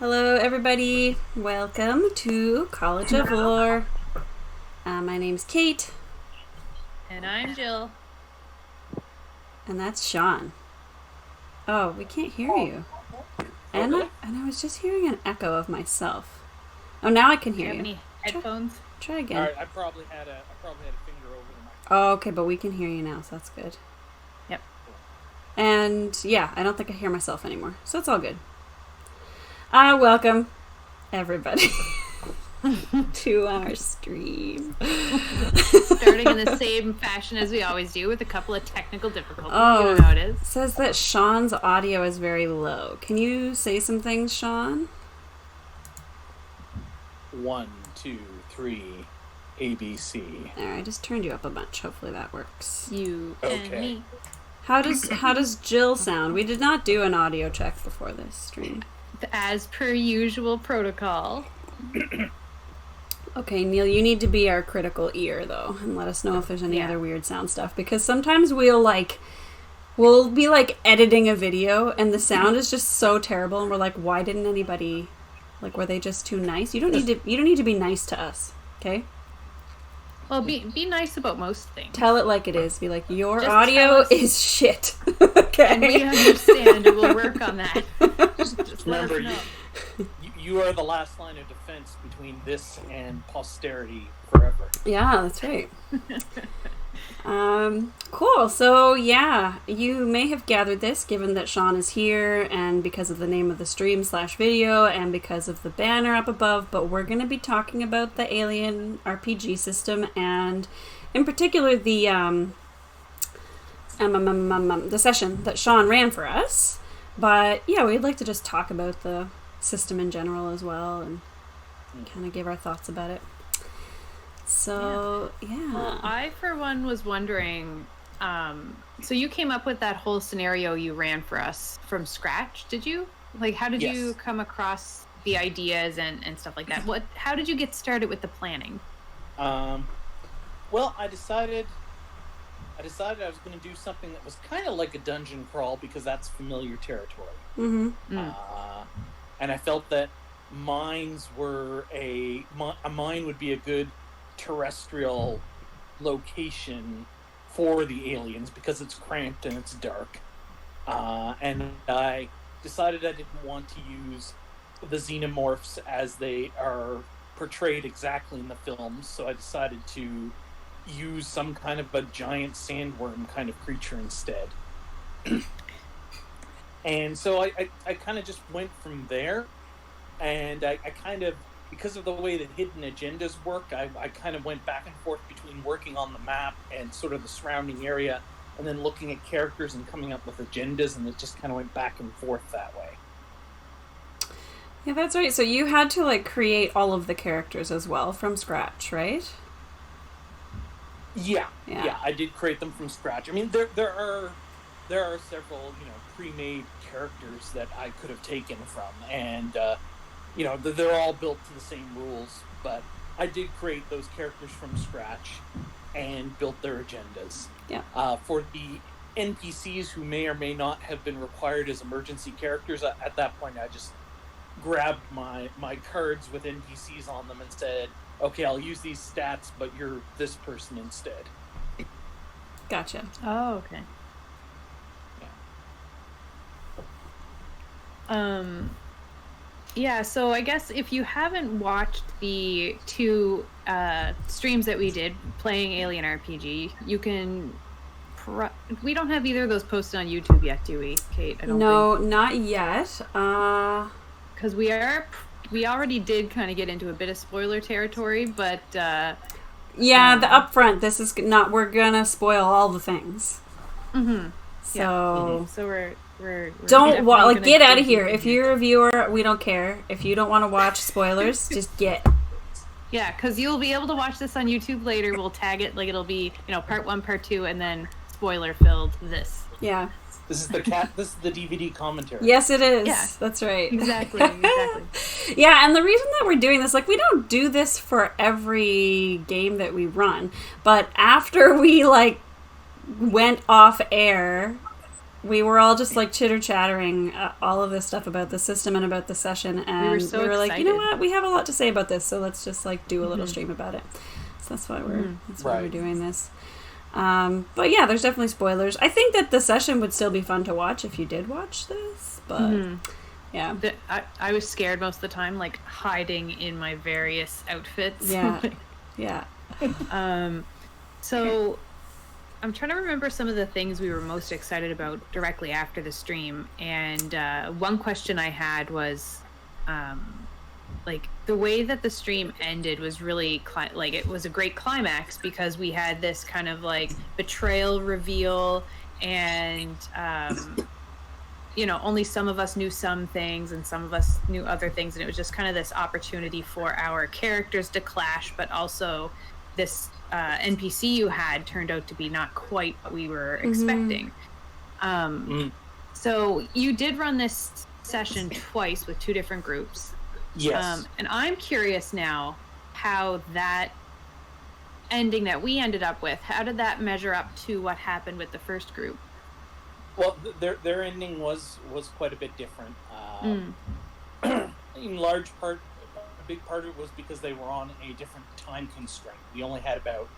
Hello, everybody. Welcome to College of Lore. My name's Kate. And I'm Jill. And that's Shawn. Oh, we can't hear you. And I was just hearing an echo of myself. Oh, now I can hear you. Do you have any headphones? Try again. All right, I probably had a finger over the microphone. Oh, okay, but we can hear you now, so that's good. Yep. And yeah, I don't think I hear myself anymore, so it's all good. Welcome, everybody, to our stream. Starting in the same fashion as we always do, with a couple of technical difficulties. Oh, you know how it is. Says that Shawn's audio is very low. Can you say some things, Shawn? 1, 2, 3, ABC. There, I just turned you up a bunch. Hopefully that works. You Okay. and me. How does Jill sound? We did not do an audio check before this stream. As per usual protocol. Okay, Neil, you need to be our critical ear, though, and let us know if there's any other weird sound stuff, because sometimes we'll be editing a video, and the sound is just so terrible, and we're like, why didn't anybody, were they just too nice? You don't need to be nice to us, okay? Well, be nice about most things. Tell it like it is. Be like, your Just audio is shit. Okay. And we understand, and we'll work on that. Just let us Remember, know. you are the last line of defense between this and posterity forever. Yeah, that's right. Cool. So, yeah, you may have gathered this given that Shawn is here and because of the name of the stream / video and because of the banner up above, but we're going to be talking about the Alien RPG system and in particular the session that Shawn ran for us. But, yeah, we'd like to just talk about the system in general as well and kind of give our thoughts about it. So, yeah. Well, I, for one, was wondering, so you came up with that whole scenario you ran for us from scratch, did you? How did you come across the ideas and stuff like that? How did you get started with the planning? Well, I decided I was going to do something that was kind of like a dungeon crawl because that's familiar territory. Mm-hmm. And I felt that mines were a mine would be a good terrestrial location for the aliens because it's cramped and it's dark. And I decided I didn't want to use the xenomorphs as they are portrayed exactly in the films, so I decided to use some kind of a giant sandworm kind of creature instead. And so I kind of just went from there, and I kind of, because of the way that hidden agendas work, I kind of went back and forth between working on the map and sort of the surrounding area, and then looking at characters and coming up with agendas, and it just kind of went back and forth that way. Yeah, that's right. So you had to create all of the characters as well from scratch, right? Yeah, I did create them from scratch. I mean, there are several pre-made characters that I could have taken from, and they're all built to the same rules. But I did create those characters from scratch and built their agendas. Yeah. For the NPCs who may or may not have been required as emergency characters, at that point I just grabbed my cards with NPCs on them and said, okay, I'll use these stats, but you're this person instead. Gotcha. Oh, okay. Yeah, so I guess if you haven't watched the two streams that we did playing Alien RPG, you can... we don't have either of those posted on YouTube yet, do we, Kate? I don't think. Not yet. Because we already did kind of get into a bit of spoiler territory, but... the upfront, this is not... We're gonna spoil all the things. Mm-hmm. So... Yeah. Mm-hmm. So we're don't get out of here. If you're a viewer, we don't care. If you don't want to watch spoilers, just get. Yeah, because you'll be able to watch this on YouTube later. We'll tag it it'll be part 1, part 2, and then spoiler filled this. Yeah. This is the DVD commentary. Yes, it is. Yeah. That's right. Exactly. Yeah, and the reason that we're doing this, we don't do this for every game that we run, but after we went off air we were all just like chitter-chattering all of this stuff about the system and about the session, and we were like, you know what, we have a lot to say about this, so let's just like do a little stream about it. So that's why we're doing this. But yeah, there's definitely spoilers. I think that the session would still be fun to watch if you did watch this, but yeah. I was scared most of the time, like hiding in my various outfits. Yeah. Yeah. So I'm trying to remember some of the things we were most excited about directly after the stream, and one question I had was like the way that the stream ended was really like it was a great climax, because we had this kind of like betrayal reveal, and you know, only some of us knew some things and some of us knew other things, and it was just kind of this opportunity for our characters to clash, but also this NPC you had turned out to be not quite what we were expecting. So you did run this session twice with two different groups. Yes. And I'm curious now how that ending that we ended up with, how did that measure up to what happened with the first group? Well, their ending was quite a bit different. In large part, a big part of it was because they were on a different time constraint. We only had about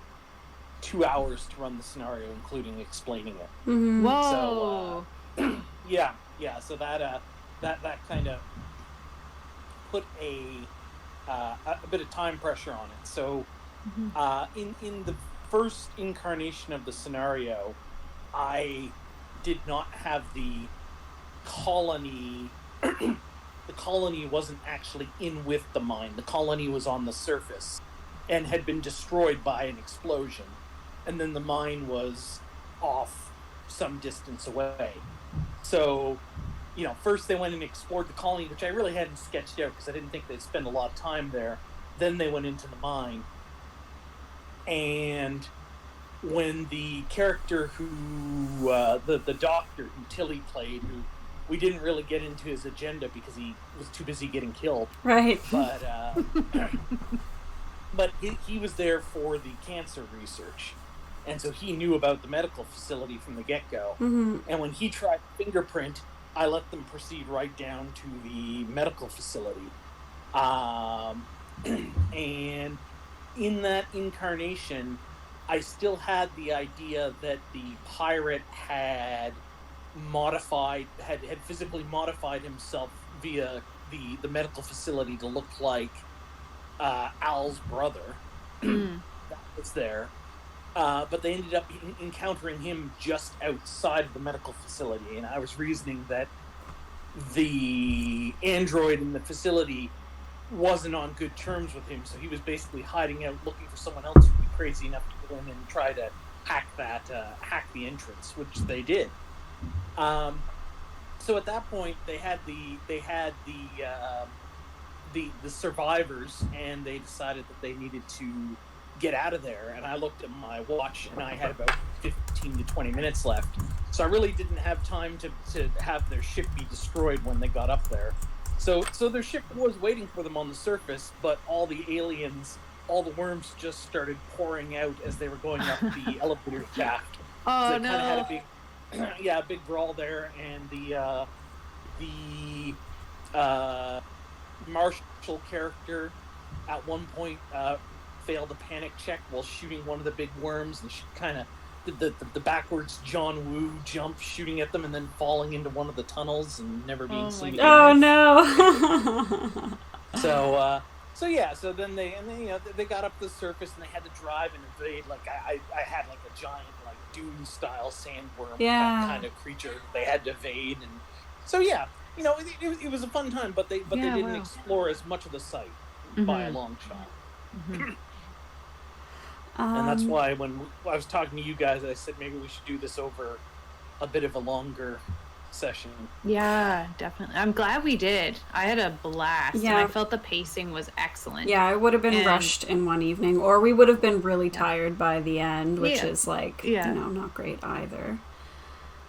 2 hours to run the scenario, including explaining it. Whoa! So, yeah. So that kind of put a bit of time pressure on it. So, in the first incarnation of the scenario, I did not have the colony. The colony wasn't actually in with the mine. The colony was on the surface and had been destroyed by an explosion. And then the mine was off some distance away. So, you know, first they went and explored the colony, which I really hadn't sketched out because I didn't think they'd spend a lot of time there. Then they went into the mine. And when the character who, the doctor who Tilly played, who we didn't really get into his agenda because he was too busy getting killed. Right. But he was there for the cancer research. And so he knew about the medical facility from the get-go. And when he tried fingerprint, I let them proceed right down to the medical facility. And in that incarnation, I still had the idea that the pirate had physically modified himself via the medical facility to look like Al's brother. That was there. But they ended up encountering him just outside of the medical facility, and I was reasoning that the android in the facility wasn't on good terms with him, so he was basically hiding out looking for someone else who'd be crazy enough to go in and try to hack the entrance, which they did. So at that point, they had the survivors, and they decided that they needed to get out of there. And I looked at my watch, and I had about 15 to 20 minutes left. So I really didn't have time to have their ship be destroyed when they got up there. So their ship was waiting for them on the surface, but all the aliens, all the worms just started pouring out as they were going up the elevator shaft. Oh, so they no. kind of had a big brawl there, and the Marshall character at one point failed a panic check while shooting one of the big worms, and she kind of did the backwards John Woo jump, shooting at them and then falling into one of the tunnels and never being seen again. Oh no! So then they got up to the surface, and they had to drive and evade. Like I had like a giant like Dune style sandworm kind of creature they had to evade, and so it was a fun time, but they didn't explore as much of the site by a long shot. And that's why when I was talking to you guys, I said maybe we should do this over a bit of a longer session. Yeah, definitely. I'm glad we did. I had a blast. Yeah. And I felt the pacing was excellent. Yeah, it would have been rushed in one evening, or we would have been really tired by the end, which is like, not great either.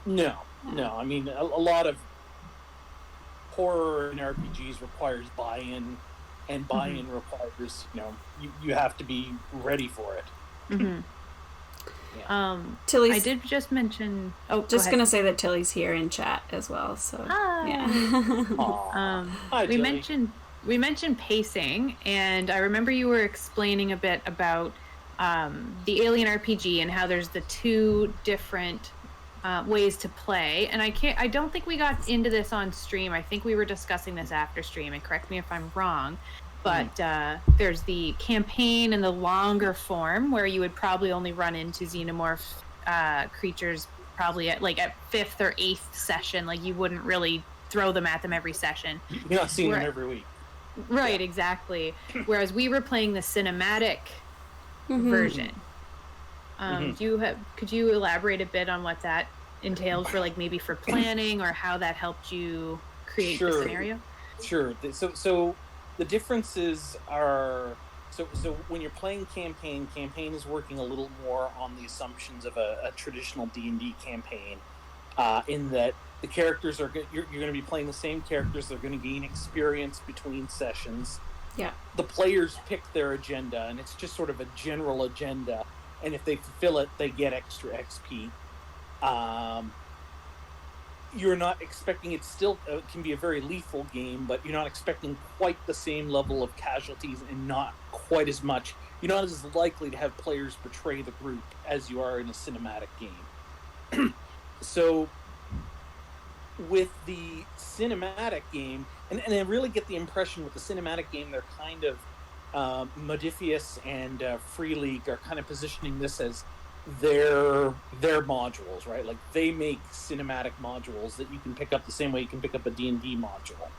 No. I mean, a lot of horror in RPGs requires buy-in, and buy-in requires, you have to be ready for it. Tilly's, I did just mention. Oh, just gonna say that Tilly's here in chat as well. So yeah. Hi, we Tilly. mentioned pacing, and I remember you were explaining a bit about the Alien RPG and how there's the two different ways to play. And I don't think we got into this on stream. I think we were discussing this after stream. And correct me if I'm wrong. But there's the campaign and the longer form where you would probably only run into xenomorph creatures probably at 5th or 8th session. Like, you wouldn't really throw them at them every session. You're not seeing them every week. Right, exactly. Whereas we were playing the cinematic version. Could you elaborate a bit on what that entailed for maybe for planning, or how that helped you create the scenario? Sure. So the differences are, so when you're playing campaign is working a little more on the assumptions of a traditional D&D campaign, in that the characters you're going to be playing the same characters. They're going to gain experience between sessions. Yeah. The players pick their agenda, and it's just sort of a general agenda. And if they fulfill it, they get extra XP. You're not expecting, it still can be a very lethal game, but you're not expecting quite the same level of casualties, and not quite as much. You're not as likely to have players betray the group as you are in a cinematic game. So with the cinematic game, and I really get the impression with the cinematic game, they're kind of Modifius and Free League are kind of positioning this as their modules, right? Like, they make cinematic modules that you can pick up the same way you can pick up a D&D module.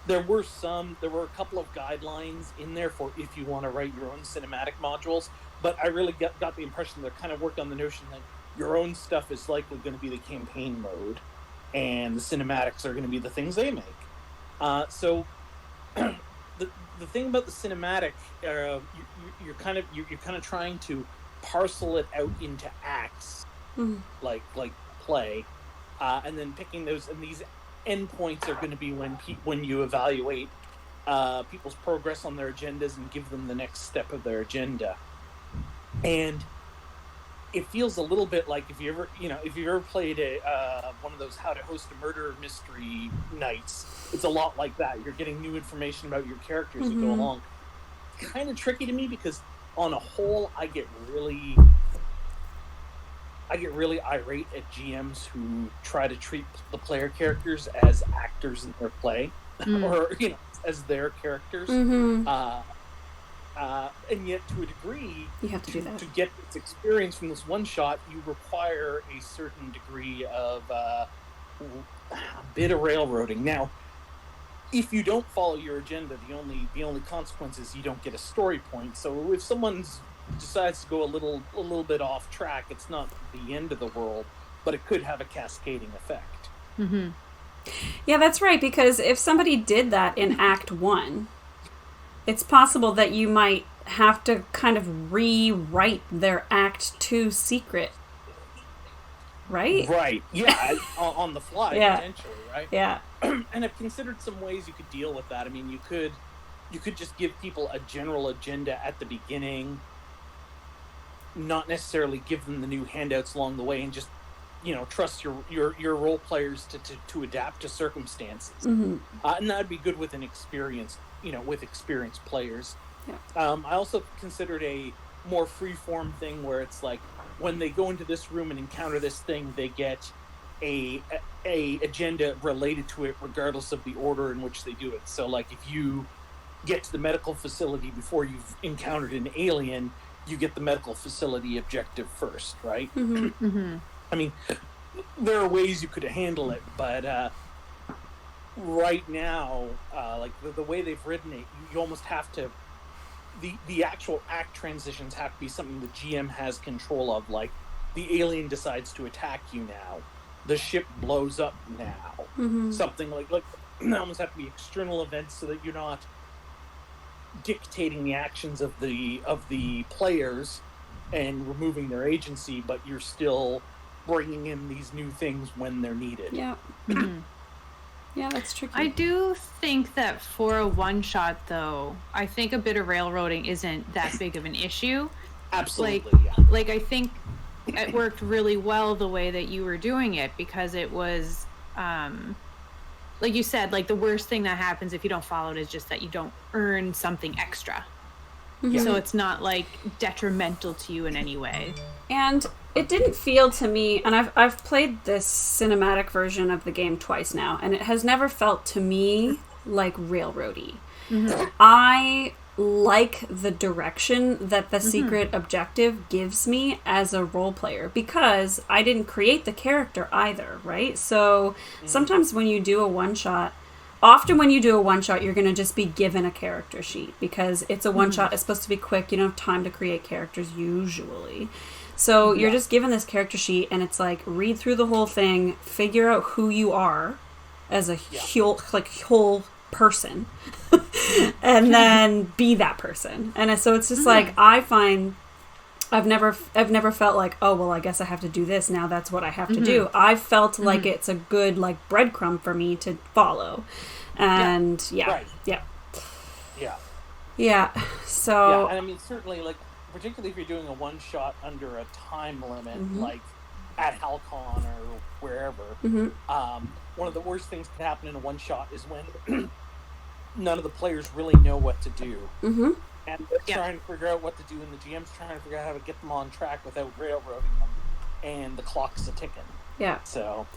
There were a couple of guidelines in there for if you want to write your own cinematic modules, but I really got the impression they're kind of worked on the notion that your own stuff is likely going to be the campaign mode, and the cinematics are going to be the things they make. So the thing about the cinematic, you're kind of trying to parcel it out into acts, like play, and then picking those. And these endpoints are going to be when you evaluate people's progress on their agendas and give them the next step of their agenda. And it feels a little bit like if you ever played one of those How to Host a Murder Mystery nights, it's a lot like that. You're getting new information about your characters that go along. Kind of tricky to me, because on a whole, I get really irate at GMs who try to treat the player characters as actors in their play, or as their characters. And yet, to a degree, you have to do that. To get this experience from this one shot, you require a certain degree of a bit of railroading. Now, if you don't follow your agenda, the only consequence is you don't get a story point. So if someone decides to go a little bit off track, it's not the end of the world, but it could have a cascading effect. Yeah, that's right. Because if somebody did that in Act 1, it's possible that you might have to kind of rewrite their Act 2 secret. Right? Right. Yeah, on the fly, potentially, right? Yeah. And I've considered some ways you could deal with that. I mean, you could just give people a general agenda at the beginning, not necessarily give them the new handouts along the way, and just trust your role players to adapt to circumstances. And that'd be good with an experienced players. Yeah. I also considered a more free-form thing where it's like, when they go into this room and encounter this thing, they get a agenda related to it, regardless of the order in which they do it. So, like, if you get to the medical facility before you've encountered an alien, you get the medical facility objective first, right? I mean, there are ways you could handle it, but right now, like the way they've written it, you almost have to. The actual act transitions have to be something the GM has control of. Like, the alien decides to attack you now, the ship blows up now, something like they almost have to be external events, so that you're not dictating the actions of the players and removing their agency, but you're still bringing in these new things when they're needed. Yeah. Yeah, that's tricky. I do think that for a one-shot, though, I think a bit of railroading isn't that big of an issue, Absolutely, yeah. Like I think it worked really well the way that you were doing it, because it was, like you said, like the worst thing that happens if you don't follow it is just that you don't earn something extra. Mm-hmm. So it's not like detrimental to you in any way. And it didn't feel to me, and I've played this cinematic version of the game twice now, and it has never felt to me like railroady. Mm-hmm. I like the direction that the secret objective gives me as a role player, because I didn't create the character either, right? So sometimes when you do a one-shot, often when you do a one-shot, you're going to just be given a character sheet, because it's a one-shot, it's supposed to be quick, you don't have time to create characters usually. So you're just given this character sheet, and it's like, read through the whole thing, figure out who you are as a whole person, and then be that person. And so it's just like, I find I've never felt like, oh, well, I guess I have to do this now, that's what I have to do. I've felt like it's a good like breadcrumb for me to follow. And so and I mean, certainly, like, particularly if you're doing a one shot under a time limit, like at Halcon or wherever, one of the worst things that can happen in a one shot is when none of the players really know what to do. And they're trying to figure out what to do, and the GM's trying to figure out how to get them on track without railroading them, and the clock's a-ticking. So,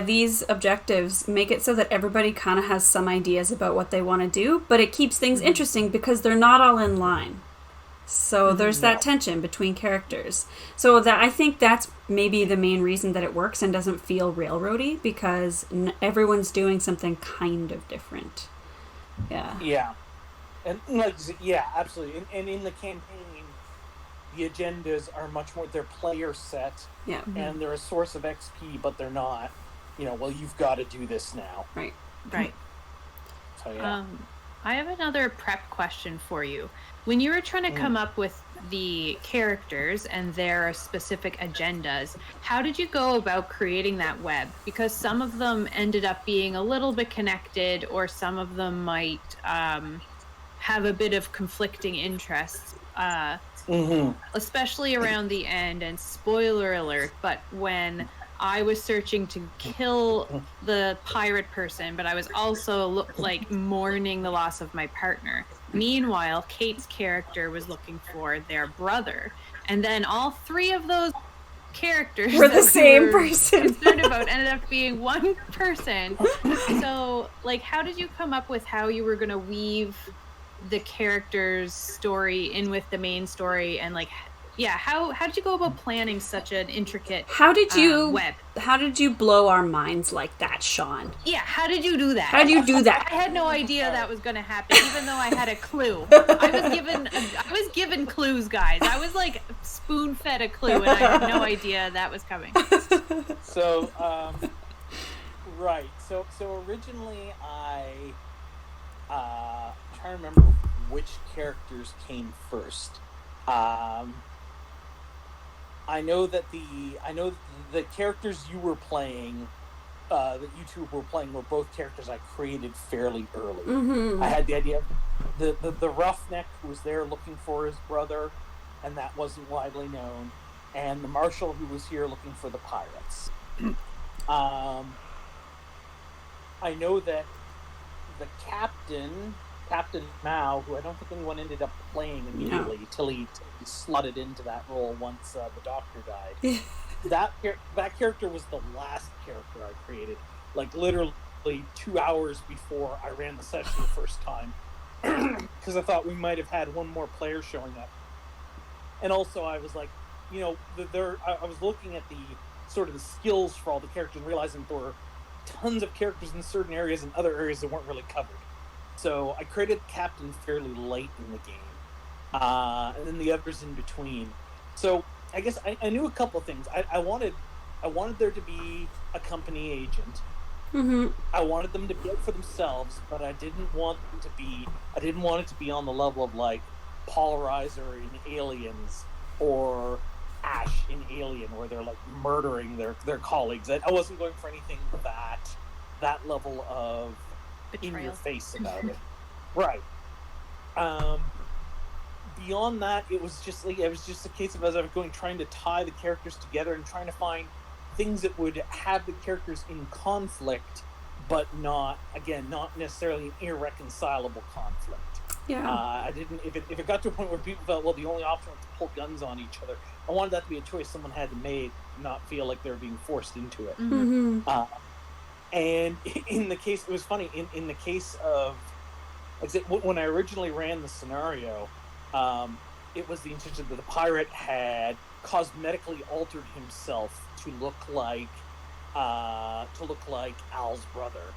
these objectives make it so that everybody kind of has some ideas about what they want to do, but it keeps things interesting because they're not all in line. So there's that tension between characters. So that I think that's maybe the main reason that it works and doesn't feel railroady, because everyone's doing something kind of different. And like, absolutely. And in the campaign, the agendas are much more, they're player set, and they're a source of XP, but they're not, well, you've got to do this now. Right. So, I have another prep question for you. When you were trying to come up with the characters and their specific agendas, how did you go about creating that web? Because some of them ended up being a little bit connected, or some of them might have a bit of conflicting interests, especially around the end. And spoiler alert, but when I was searching to kill the pirate person, but I was also like mourning the loss of my partner. Meanwhile, Kate's character was looking for their brother, and then all three of those characters were the same person concerned about ended up being one person. So, like, how did you come up with how you were going to weave the character's story in with the main story, and like, how did you go about planning such an intricate web? How did you blow our minds like that, Shawn? How did you do that? How did you do that? I had no idea that was going to happen, even though I had a clue. I was given clues, guys. I was like spoon-fed a clue, and I had no idea that was coming. So, right. So originally I'm trying to remember which characters came first. I know that the characters you were playing, that you two were playing, were both characters I created fairly early. I had the idea of the roughneck who was there looking for his brother, and that wasn't widely known, and the marshal who was here looking for the pirates. I know that the Captain Mao, who I don't think anyone ended up playing immediately till he slotted into that role once the doctor died. that character was the last character I created, like literally 2 hours before I ran the session the first time, because I thought we might have had one more player showing up. And also I was like, I was looking at the sort of the skills for all the characters and realizing there were tons of characters in certain areas and other areas that weren't really covered. So I created Captain fairly late in the game, and then the others in between. So I guess I knew a couple things. I wanted there to be a company agent. I wanted them to be out for themselves, but I didn't want it to be on the level of like Polarizer in Aliens or Ash in Alien, where they're like murdering their colleagues. I wasn't going for anything that level of betrayal. In your face about it. Right. beyond that, it was just a case of, as I was going, trying to tie the characters together and trying to find things that would have the characters in conflict, but not necessarily an irreconcilable conflict. Yeah. I didn't. If it got to a point where people felt, well, the only option was to pull guns on each other, I wanted that to be a choice someone had to make, not feel like they were being forced into it. Mm-hmm. And in the case, it was funny. In the case of, like I said, when I originally ran the scenario, it was the intention that the pirate had cosmetically altered himself to look like Al's brother.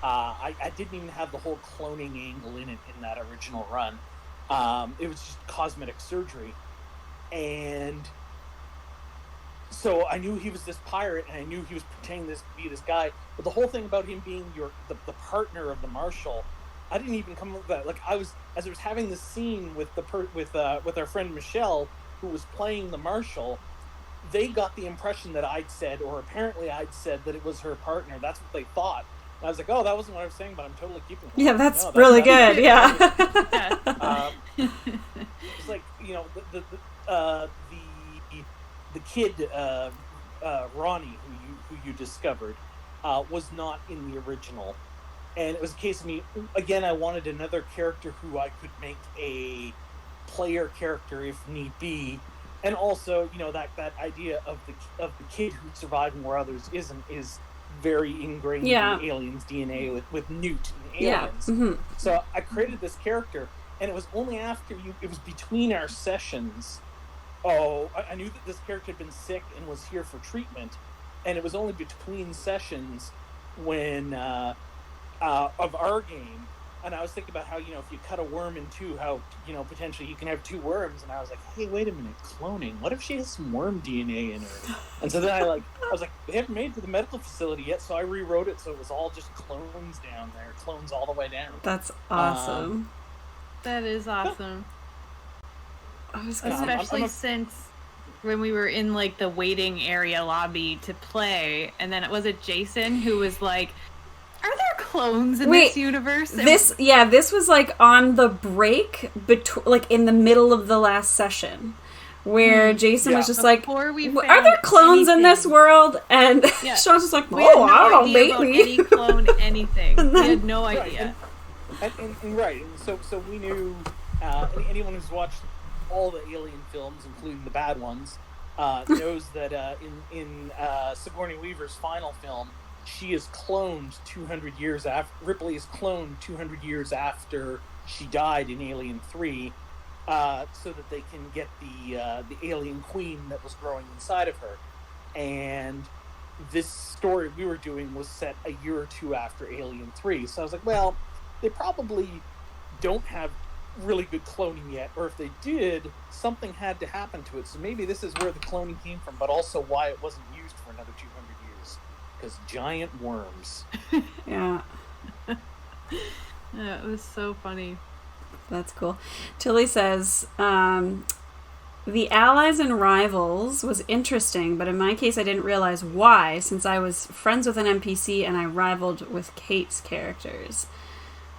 I didn't even have the whole cloning angle in that original run. It was just cosmetic surgery, and so I knew he was this pirate, and I knew he was pretending to be this guy. But the whole thing about him being the partner of the marshal, I didn't even come up with that. Like, as I was having this scene with with our friend Michelle, who was playing the marshal, they got the impression that I'd said, or apparently I'd said, that it was her partner. That's what they thought. And I was like, oh, that wasn't what I was saying, but I'm totally keeping it. Yeah, that's really good. Yeah. It's like, the kid Ronnie, who you discovered, was not in the original, and it was a case of me again. I wanted another character who I could make a player character if need be. And also, that idea of the kid who's surviving where others isn't is very ingrained in Aliens DNA with Newt and Aliens. Yeah. Mm-hmm. So I created this character, and it was only after it was between our sessions. I knew that this character had been sick and was here for treatment, and it was only between sessions when of our game. And I was thinking about how, if you cut a worm in two, how, potentially you can have two worms. And I was like, hey, wait a minute, cloning. What if she has some worm DNA in her? And so then I was like, they haven't made it to the medical facility yet. So I rewrote it so it was all just clones down there. Clones all the way down. That's awesome. That is awesome. Especially since when we were in, like, the waiting area lobby to play. And then was it Jason who was like, are there clones in this universe? This was like on the break, like in the middle of the last session, where Jason was just like, are there clones in this world? And Shawn's just like, I don't know, maybe. Any clone, anything. We had no idea. And so we knew, anyone who's watched all the Alien films, including the bad ones, knows that in Sigourney Weaver's final film, she is cloned 200 years after Ripley is cloned 200 years after she died in Alien 3, so that they can get the alien queen that was growing inside of her. And this story we were doing was set a year or two after Alien 3. So I was like, well, they probably don't have really good cloning yet, or if they did, something had to happen to it. So maybe this is where the cloning came from, but also why it wasn't used for another 200 years. Because giant worms. Yeah. Yeah, it was so funny. That's cool. Tilly says, the allies and rivals was interesting, but in my case I didn't realize why, since I was friends with an NPC and I rivaled with Kate's characters.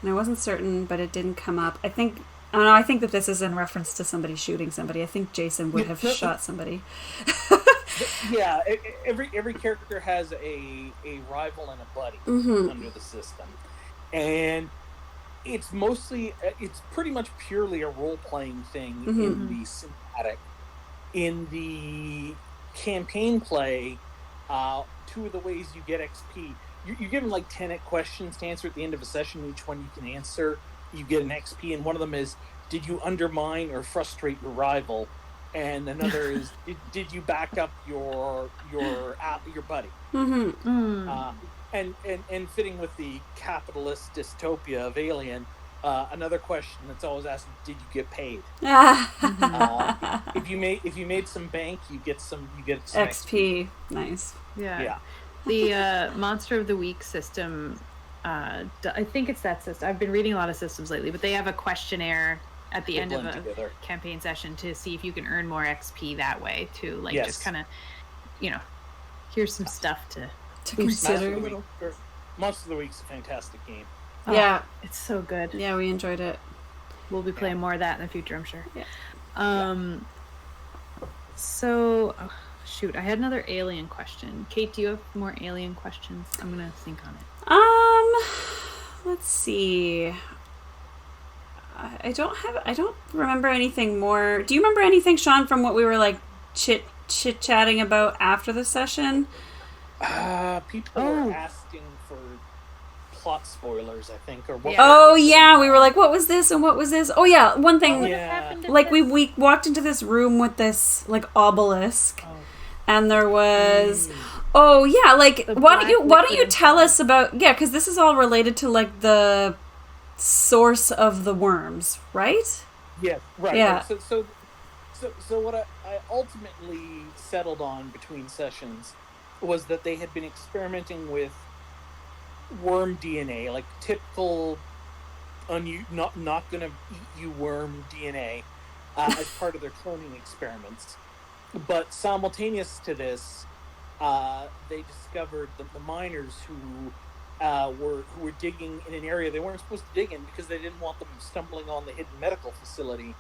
And I wasn't certain, but it didn't come up. I think that this is in reference to somebody shooting somebody. I think Jason would have shot somebody. Yeah, every character has a rival and a buddy under the system. And it's pretty much purely a role-playing thing in the cinematic. In the campaign play, two of the ways you get XP, you're given like 10 questions to answer at the end of a session. Each one you can answer, you get an XP, and one of them is, did you undermine or frustrate your rival? And another is, did you back up your buddy? And fitting with the capitalist dystopia of Alien, another question that's always asked: did you get paid? If you made some bank, you get some XP. Nice. Yeah. The Monster of the Week system. I think it's that system. I've been reading a lot of systems lately, but they have a questionnaire at the end of a campaign session to see if you can earn more XP that way too. Like, just kind of, here's some stuff to consider. Monster of the Week's a fantastic game. Yeah, it's so good. Yeah, we enjoyed it. we'll be playing more of that in the future, I'm sure. Yeah. So, shoot, I had another alien question. Kate, do you have more alien questions? I'm gonna think on it. Let's see. I don't remember anything more. Do you remember anything, Shawn, from what we were like chit-chatting about after the session? People were asking for plot spoilers, I think, or what. Yeah, we were like, what was this and what was this? Oh yeah, one thing. Like we walked into this room with this like obelisk, and there was. Oh yeah, like why don't you tell us about because this is all related to like the source of the worms, right? Yes, right. Yeah. Right. So what I ultimately settled on between sessions was that they had been experimenting with worm DNA, like typical not gonna eat you worm DNA, as part of their cloning experiments. But simultaneous to this, they discovered that the miners who were digging in an area they weren't supposed to dig in because they didn't want them stumbling on the hidden medical facility,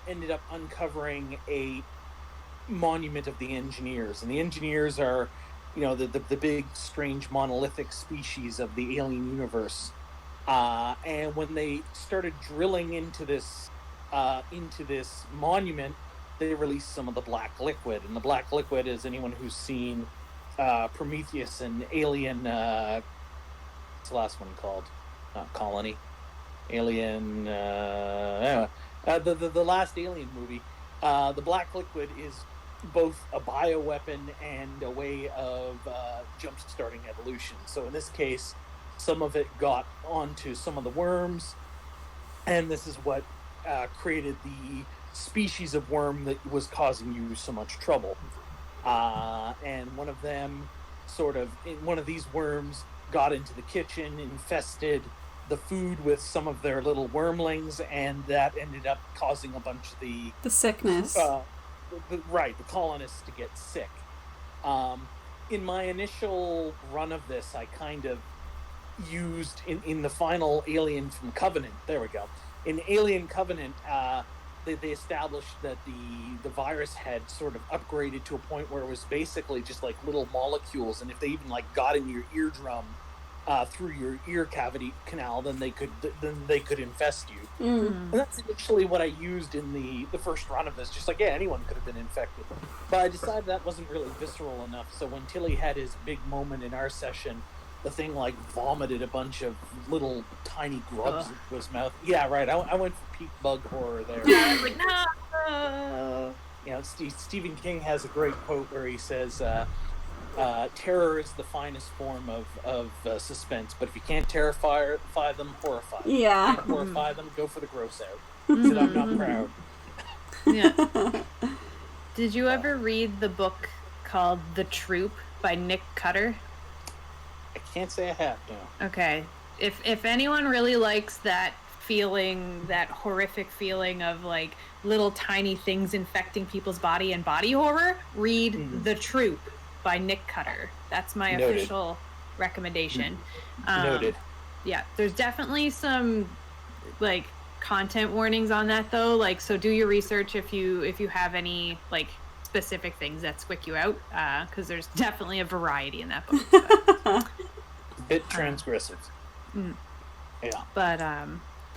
ended up uncovering a monument of the engineers. And the engineers are, the big, strange, monolithic species of the alien universe. And when they started drilling into this monument, they released some of the black liquid. And the black liquid, is anyone who's seen Prometheus and Alien, what's the last one called? Not Colony. Alien, anyway, the last Alien movie. The black liquid is both a bioweapon and a way of jump-starting evolution. So in this case, some of it got onto some of the worms, and this is what created the species of worm that was causing you so much trouble. And one of them, one of these worms got into the kitchen, infested the food with some of their little wormlings, and that ended up causing a bunch of the sickness. The colonists to get sick. In my initial run of this, I kind of used in the final Alien from Covenant. There we go. In Alien Covenant, they established that the virus had sort of upgraded to a point where it was basically just like little molecules, and if they even like got in your eardrum through your ear cavity canal, then they could infest you. And that's initially what I used in the first run of this. Just like, anyone could have been infected. But I decided that wasn't really visceral enough. So when Tilly had his big moment in our session, the thing like vomited a bunch of little tiny grubs into his mouth. Yeah, right. I went for peak bug horror there. Yeah, I was like, no. Stephen King has a great quote where he says, terror is the finest form of suspense, but if you can't terrify them, horrify them. Yeah. If you can't horrify them, go for the gross out. Said, I'm not proud. Yeah. Did you ever read the book called The Troop by Nick Cutter? I can't say I have, no. Okay. If anyone really likes that feeling, that horrific feeling of like little tiny things infecting people's body and body horror, read The Troop by Nick Cutter. That's my official recommendation. Noted. Yeah, there's definitely some like content warnings on that though. Like, so do your research if you have any like specific things that squick you out, because there's definitely a variety in that book. A bit transgressive. Yeah. But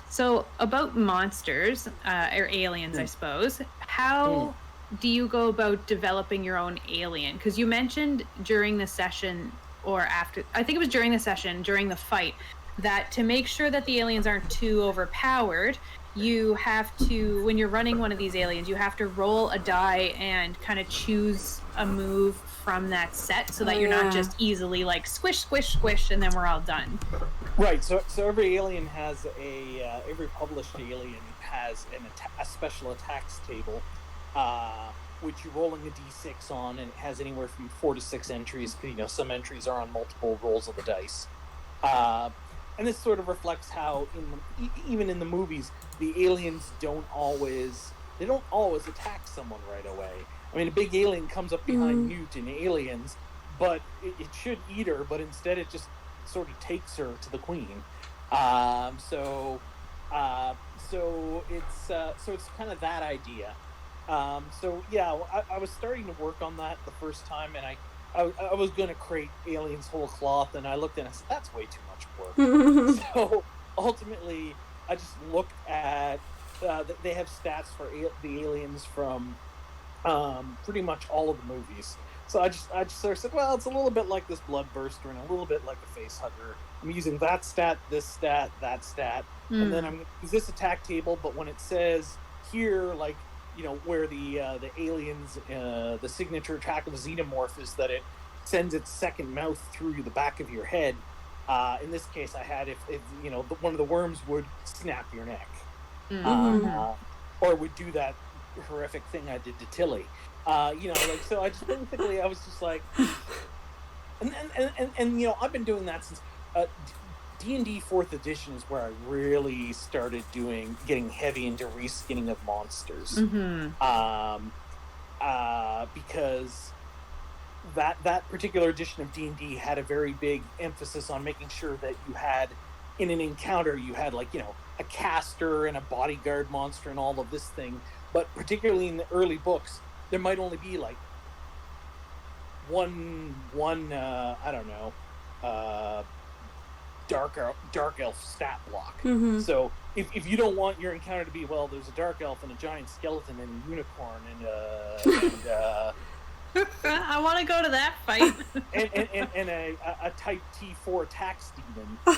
so about monsters or aliens, I suppose. How do you go about developing your own alien? Because you mentioned during the session, or after, I think it was during the session, during the fight, that to make sure that the aliens aren't too overpowered, you have to, when you're running one of these aliens, you have to roll a die and kind of choose a move from that set so that you're not just easily like squish, squish, squish, and then we're all done. Right. So every alien has every published alien has a special attacks table, which you're rolling a d6 on, and it has anywhere from 4 to 6 entries. Some entries are on multiple rolls of the dice. And this sort of reflects how, even in the movies, the aliens don't always attack someone right away. I mean, a big alien comes up behind Newt in Aliens, but it should eat her, but instead it just sort of takes her to the queen. So So it's kind of that idea. I was starting to work on that the first time, and I was going to create aliens whole cloth, and I looked at it and I said, that's way too much work. So ultimately, I just looked at they have stats for the aliens from pretty much all of the movies. So I just sort of said, well, it's a little bit like this Bloodburster and a little bit like the Facehugger. I'm using that stat, this stat, that stat, and then I'm going to use this attack table. But when it says here, like, you know, where the aliens, the signature attack of a xenomorph is that it sends its second mouth through the back of your head. In this case, I had if you know, one of the worms would snap your neck, or would do that horrific thing I did to Tilly. You know, like, so I just basically, I was just like, and you know, I've been doing that since D&D 4th edition is where I really started getting heavy into reskinning of monsters. Because that particular edition of D&D had a very big emphasis on making sure that you had, in an encounter, you had, like, you know, a caster and a bodyguard monster and all of this thing. But particularly in the early books, there might only be like one I don't know, dark elf stat block. So if you don't want your encounter to be, well, there's a dark elf and a giant skeleton and a unicorn and I want to go to that fight. and a type T4 tax demon. You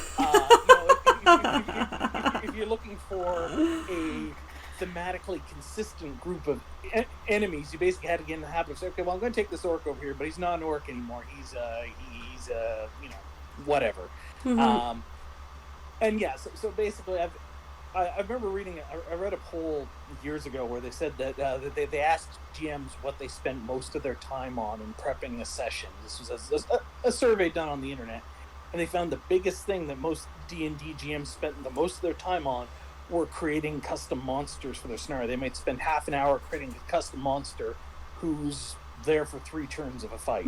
know, if you're looking for a thematically consistent group of enemies, you basically had to get in the habit of saying, okay, well, I'm going to take this orc over here, but he's not an orc anymore. He's you know, whatever. And yeah, so basically, I remember reading, I read a poll years ago where they said that they asked GMs what they spent most of their time on in prepping a session. This was a survey done on the internet, and they found the biggest thing that most D&D GMs spent the most of their time on were creating custom monsters for their scenario. They might spend half an hour creating a custom monster who's there for 3 turns of a fight.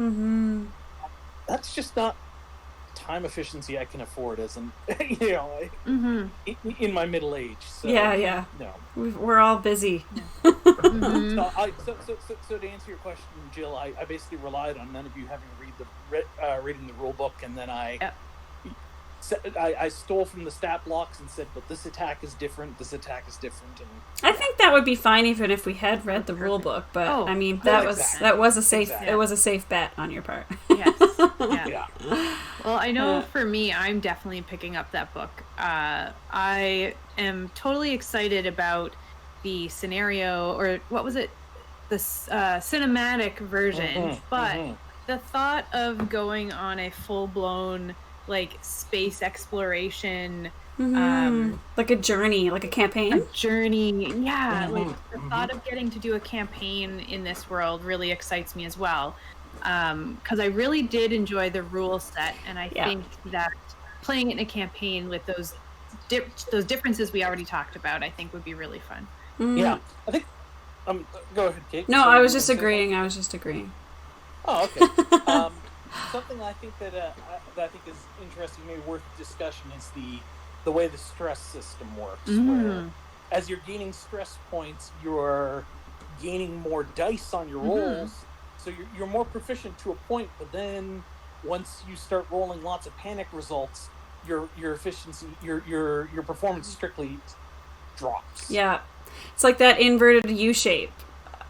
That's just not time efficiency I can afford as an, you know, in my middle age. So, yeah. No. We're all busy. So to answer your question, Jill, I basically relied on none of you having reading the rule book, and then I stole from the stat blocks and said, but this attack is different, and I think that would be fine even if we had read the rule book, but I mean, that was a safe it was a safe bet on your part. Yes. Yeah. Well, I know for me, I'm definitely picking up that book. I am totally excited about the scenario, or what was it? The cinematic version, but the thought of going on a full-blown, like, space exploration, like a journey, like a campaign. Like the thought of getting to do a campaign in this world really excites me as well, because I really did enjoy the rule set, and I think that playing it in a campaign with those differences we already talked about, I think would be really fun. Yeah, I think. Go ahead, Kate. No, I was just agreeing. Oh, okay. Something I think that I think is interesting, maybe worth discussion, is the way the stress system works. Where, as you're gaining stress points, you're gaining more dice on your rolls, so you're more proficient to a point. But then, once you start rolling lots of panic results, your efficiency, your performance strictly drops. Yeah, it's like that inverted U shape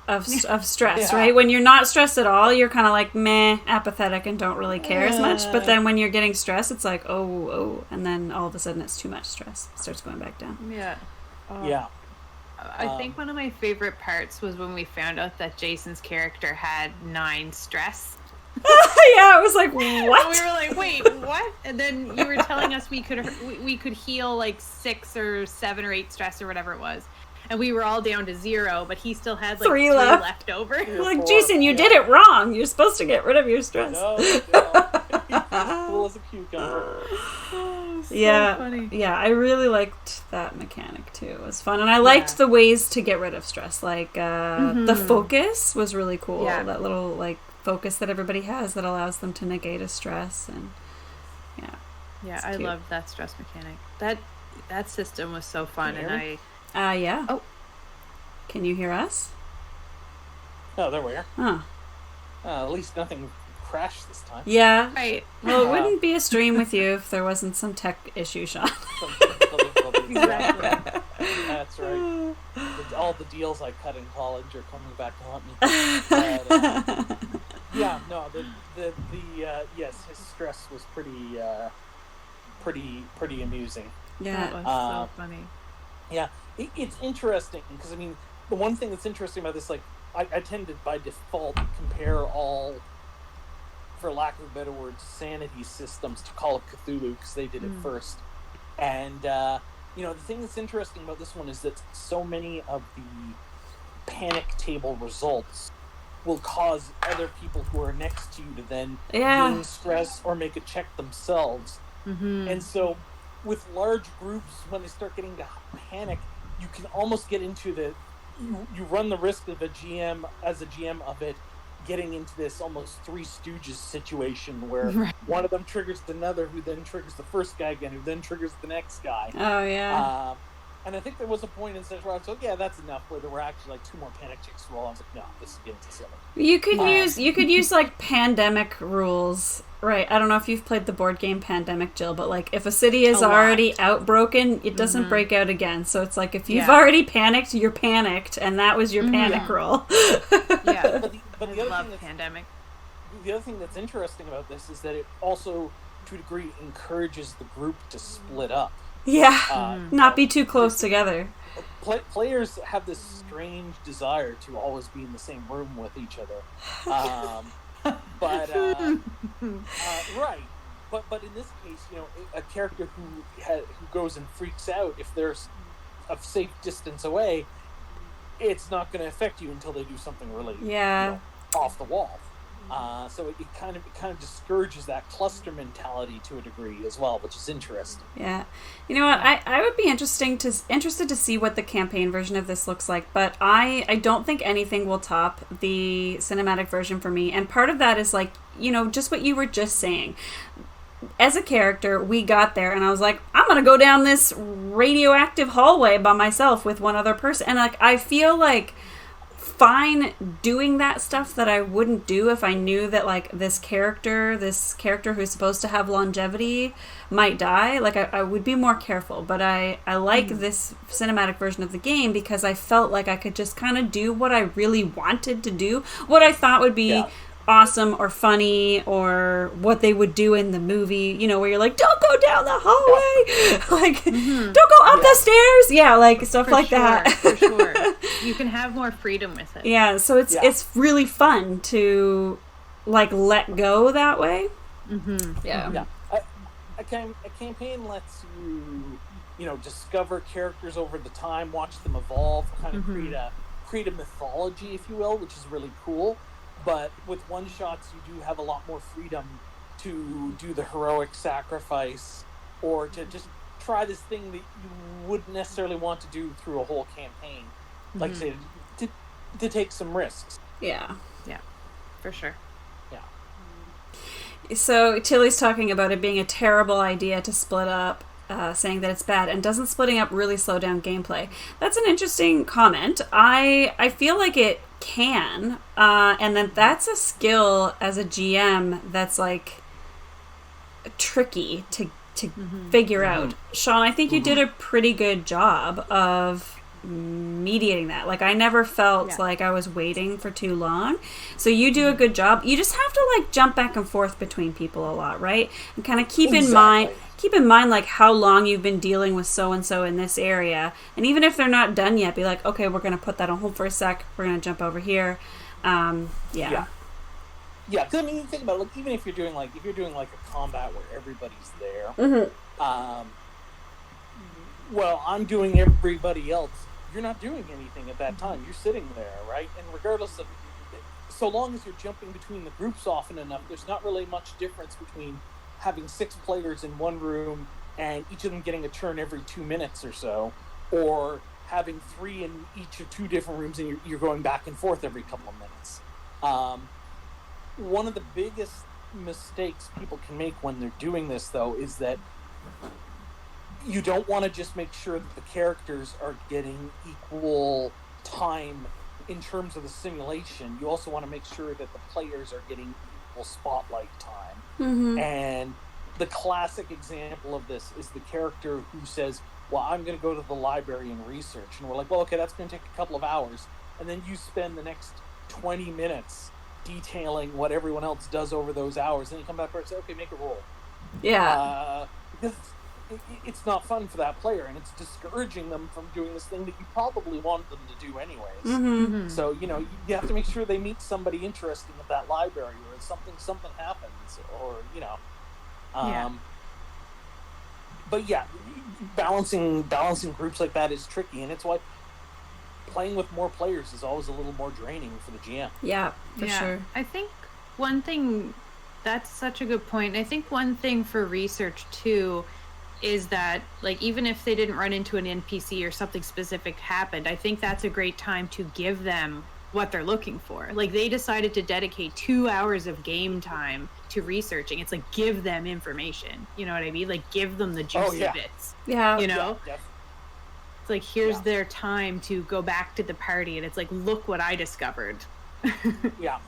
of stress, right? When you're not stressed at all, you're kind of like meh, apathetic, and don't really care as much. But then when you're getting stressed, it's like oh, and then all of a sudden it's too much stress. It starts going back down. I think one of my favorite parts was when we found out that Jason's character had 9 stress. Yeah, it was like, what? And we were like, wait, what? And then you were telling us we could heal like 6 or 7 or 8 stress or whatever it was. And we were all down to 0, but he still had like 3 left over. Like, Jason, you did it wrong. You're supposed to get rid of your stress. No. He's cool as a cucumber. So funny. Yeah, I really liked that mechanic too. It was fun. And I liked the ways to get rid of stress. Like, the focus was really cool. Yeah. That little, like, focus that everybody has that allows them to negate a stress. And, I loved that stress mechanic. That system was so fun, and yeah. Oh. Can you hear us? Oh, there we are. Huh. At least nothing crashed this time. Yeah. Right. Well, it wouldn't be a stream with you if there wasn't some tech issue, Shawn. Exactly. That's right. All the deals I cut in college are coming back to haunt me. But, yeah, no, yes, his stress was pretty amusing. Yeah, that was so funny. Yeah, it's interesting because I mean, the one thing that's interesting about this, like, I tend to by default compare all, for lack of a better word, sanity systems to Call of Cthulhu because they did it first. And the thing that's interesting about this one is that so many of the panic table results will cause other people who are next to you to then gain stress or make a check themselves. Mm-hmm. And so with large groups, when they start getting to panic, you can almost get into you run the risk of a GM of it getting into this almost Three Stooges situation where one of them triggers another, who then triggers the first guy again, who then triggers the next guy. Oh, yeah. And I think there was a point in such where I was like, yeah, that's enough, where there were actually like 2 more panic checks roll. I was like, no, this is getting silly. You could use like pandemic rules, right? I don't know if you've played the board game Pandemic, Jill, but like if a city is already outbroken, it doesn't break out again. So it's like if you've already panicked, you're panicked, and that was your panic roll. Yeah, but I love Pandemic. The other thing that's interesting about this is that it also, to a degree, encourages the group to split up. Yeah, not be too close together. Players have this strange desire to always be in the same room with each other. But in this case, a character who goes and freaks out, if they're a safe distance away, it's not going to affect you until they do something really off the wall. So it kind of discourages that cluster mentality to a degree as well, which is interesting. Yeah, you know what? I would be interested to see what the campaign version of this looks like, but I don't think anything will top the cinematic version for me. And part of that is like, just what you were just saying. As a character, we got there, and I was like, I'm gonna go down this radioactive hallway by myself with one other person, and like I feel like fine doing that stuff that I wouldn't do if I knew that like this character who's supposed to have longevity might die. Like I would be more careful, but I like this cinematic version of the game because I felt like I could just kind of do what I really wanted to do, what I thought would be awesome or funny, or what they would do in the movie, where you're like, don't go down the hallway, like don't go up the stairs, like stuff like that. For sure. You can have more freedom with it. Yeah, so it's really fun to like let go that way. Yeah. A campaign lets you discover characters over the time, watch them evolve, kind of create a mythology, if you will, which is really cool. But with one-shots, you do have a lot more freedom to do the heroic sacrifice, or to just try this thing that you wouldn't necessarily want to do through a whole campaign. Like, say, to take some risks. Yeah. Yeah, for sure. Yeah. So Tilly's talking about it being a terrible idea to split up, saying that it's bad, and doesn't splitting up really slow down gameplay? That's an interesting comment. I feel like it can, and then that's a skill as a GM that's like tricky to figure out. Shawn, I think you did a pretty good job of mediating that. Like I never felt like I was waiting for too long, so you do a good job. You just have to like jump back and forth between people a lot, right? And kind of keep in mind like how long you've been dealing with so and so in this area, and even if they're not done yet, be like, okay, we're gonna put that on hold for a sec, we're gonna jump over here. Because I mean, you think about it, like, even if you're doing like a combat where everybody's there, well, I'm doing everybody else. You're not doing anything at that time. You're sitting there, right? And regardless of, so long as you're jumping between the groups often enough, there's not really much difference between having 6 players in one room and each of them getting a turn every 2 minutes or so, or having 3 in each of 2 different rooms and you're going back and forth every couple of minutes. One of the biggest mistakes people can make when they're doing this, though, is that you don't want to just make sure that the characters are getting equal time in terms of the simulation. You also want to make sure that the players are getting equal spotlight time. Mm-hmm. And the classic example of this is the character who says, well, I'm going to go to the library and research. And we're like, well, okay, that's going to take a couple of hours. And then you spend the next 20 minutes detailing what everyone else does over those hours. And you come back and say, okay, make a roll. Yeah. Because it's not fun for that player, and it's discouraging them from doing this thing that you probably want them to do anyways. Mm-hmm. So, you have to make sure they meet somebody interesting at that library, or something happens, or, But yeah, balancing groups like that is tricky, and it's why playing with more players is always a little more draining for the GM. Yeah, for sure. I think one thing, that's such a good point. I think one thing for research too is that, like, even if they didn't run into an NPC or something specific happened, I think that's a great time to give them what they're looking for. Like, they decided to dedicate 2 hours of game time to researching. It's like, give them information. You know what I mean? Like, give them the juicy bits. Yeah. You know? Yeah. It's like, here's their time to go back to the party, and it's like, look what I discovered. Yeah.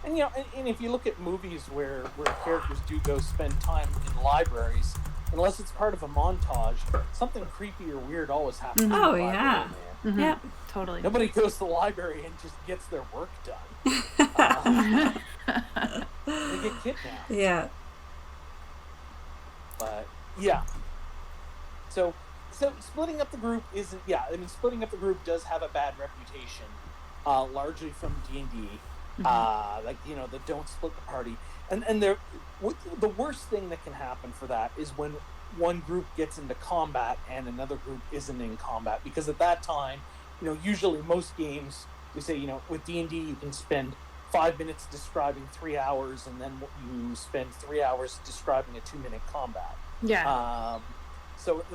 And, and if you look at movies where characters do go spend time in libraries, unless it's part of a montage, something creepy or weird always happens. Mm-hmm. Oh, yeah. Mm-hmm. Yeah. Totally. Nobody goes to the library and just gets their work done. They get kidnapped. Yeah. But, yeah. So splitting up the group isn't... Yeah, I mean, splitting up the group does have a bad reputation, largely from D&D. The don't split the party. And the worst thing that can happen for that is when one group gets into combat and another group isn't in combat, because at that time, usually most games, we say, with D&D you can spend 5 minutes describing 3 hours, and then you spend 3 hours describing a 2-minute combat. Yeah.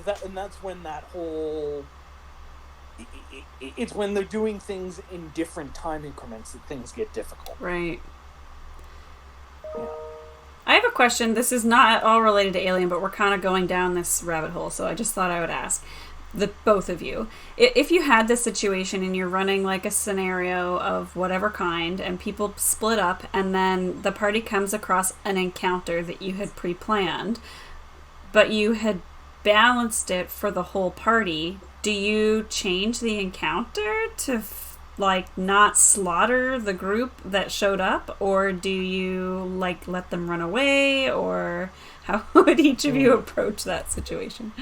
That's when that whole... It's when they're doing things in different time increments that things get difficult. Right. Yeah. I have a question. This is not at all related to Alien, but we're kind of going down this rabbit hole, so I just thought I would ask the both of you. If you had this situation and you're running like a scenario of whatever kind, and people split up, and then the party comes across an encounter that you had pre-planned, but you had balanced it for the whole party, do you change the encounter to not slaughter the group that showed up, or do you let them run away, or how would each of you approach that situation?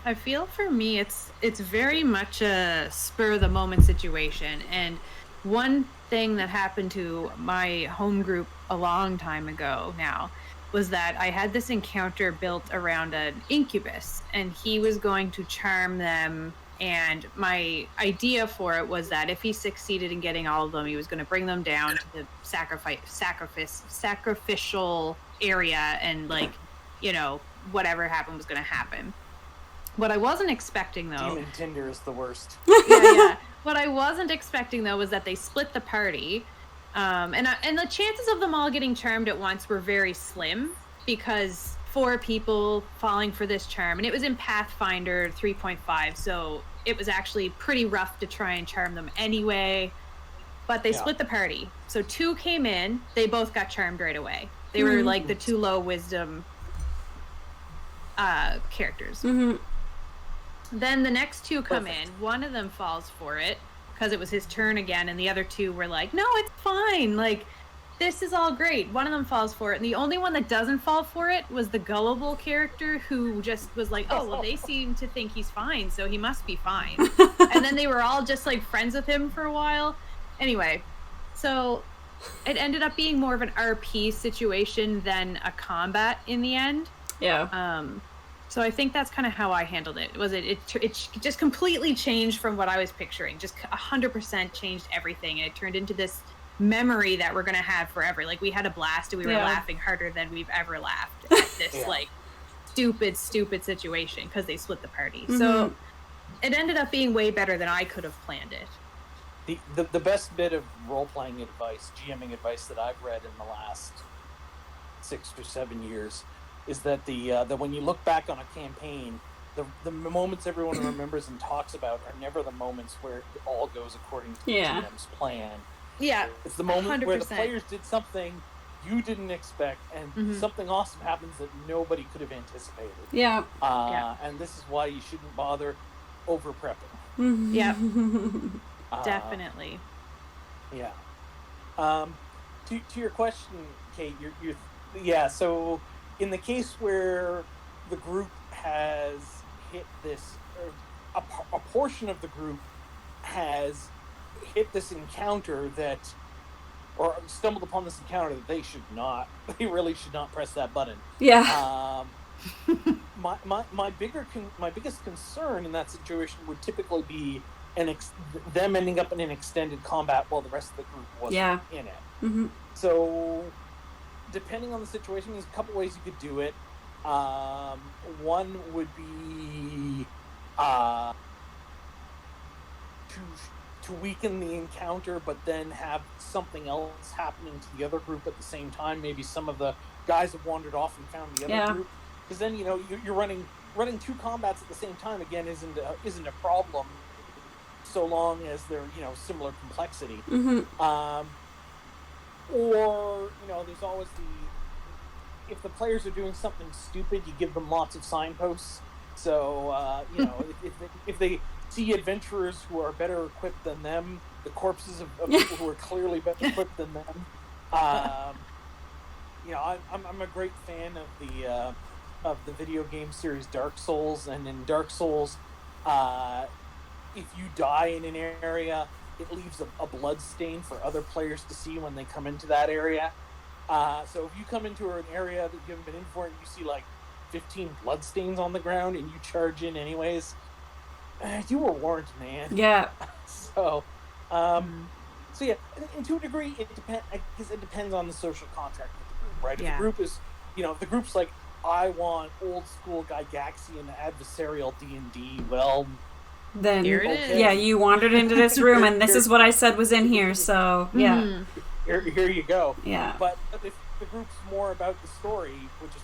I feel for me it's very much a spur of the moment situation. And one thing that happened to my home group a long time ago now was that I had this encounter built around an incubus, and he was going to charm them. And my idea for it was that if he succeeded in getting all of them, he was going to bring them down to the sacrificial area, and whatever happened was going to happen. What I wasn't expecting, though... Demon Tinder is the worst. Yeah. What I wasn't expecting, though, was that they split the party. And the chances of them all getting charmed at once were very slim, because 4 people falling for this charm, and it was in Pathfinder 3.5, so it was actually pretty rough to try and charm them anyway. But they split the party. So 2 came in, they both got charmed right away. They were like the 2 low wisdom characters. Mm-hmm. Then the next 2 come in. One of them falls for it because it was his turn again, and the other 2 were like, no, it's fine. This is all great. One of them falls for it, and the only one that doesn't fall for it was the gullible character, who just was like, oh, well, they seem to think he's fine, so he must be fine. And then they were all just friends with him for a while. Anyway, so it ended up being more of an RP situation than a combat in the end. Yeah. So I think that's kind of how I handled it. It just completely changed from what I was picturing. Just 100% changed everything. And it turned into this memory that we're going to have forever. We had a blast, and we were laughing harder than we've ever laughed at this stupid situation because they split the party. Mm-hmm. So it ended up being way better than I could have planned it. The best bit of role-playing advice, GMing advice that I've read in the last 6 or 7 years is that that when you look back on a campaign, the moments everyone remembers and talks about are never the moments where it all goes according to the GM's plan. Yeah, it's the moment 100%. where the players did something you didn't expect, and something awesome happens that nobody could have anticipated. Yeah. And this is why you shouldn't bother over prepping. Yeah. Definitely. Yeah. To your question, Kate, you're so in the case where the group has hit this, or a portion of the group has hit this encounter that, or stumbled upon this encounter that they really should not press that button. Yeah. My biggest concern in that situation would typically be them ending up in an extended combat while the rest of the group wasn't in it. Mm-hmm. So, depending on the situation, there's a couple ways you could do it. One would be to weaken the encounter, but then have something else happening to the other group at the same time. Maybe some of the guys have wandered off and found the other group, because then you're running two combats at the same time. Again, isn't a problem, so long as they're similar complexity. Mm-hmm. Or there's always if the players are doing something stupid, you give them lots of signposts. So if they see adventurers who are better equipped than them, the corpses of people who are clearly better equipped than them. I'm a great fan of the video game series Dark Souls, and in Dark Souls, if you die in an area, it leaves a blood stain for other players to see when they come into that area. So if you come into an area that you haven't been in for and you see like 15 blood stains on the ground and you charge in anyways, you were warned, man. Yeah. So yeah, and to a degree, it depends on the social contract with the group, right? If the group is, if the group's like, I want old school Gygaxian adversarial D&D, well, then here it is. Yeah, you wandered into this room and this is what I said was in here, so yeah. Here you go. Yeah. But if the group's more about the story, which is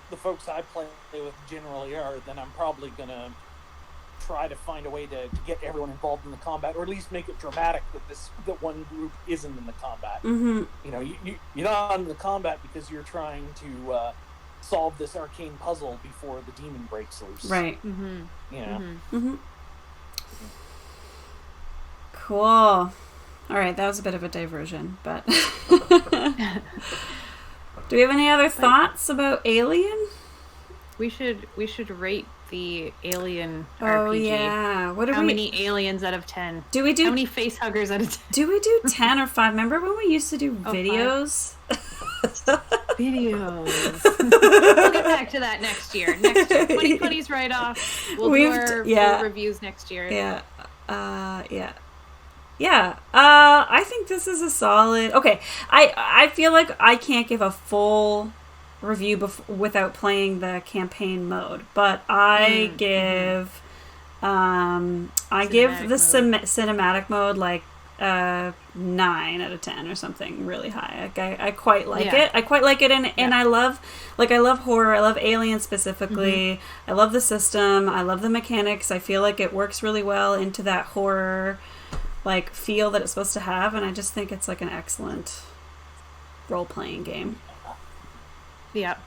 the folks I play with generally are, then I'm probably gonna try to find a way to get everyone involved in the combat, or at least make it dramatic that one group isn't in the combat. Mm-hmm. You're not in the combat because you're trying to solve this arcane puzzle before the demon breaks loose. Right. Mm-hmm. Mm-hmm. Cool. All right, that was a bit of a diversion, but do we have any other thoughts about Alien? We should rate the Alien RPG. Oh yeah. How many aliens out of 10? Do we do how many face huggers out of 10? Do we do 10 or 5? Remember when we used to do videos? Videos. We'll get back to that next year. 2020's right off. We'll do our full reviews next year. Yeah. I think this is a solid. Okay, I feel like I can't give a full review without playing the campaign mode, but I give cinematic mode like 9 out of 10 or something really high. I quite like it. I quite like it, and I love horror. I love Alien specifically. Mm-hmm. I love the system. I love the mechanics. I feel like it works really well into that horror like feel that it's supposed to have, and I just think it's like an excellent role-playing game. Yeah,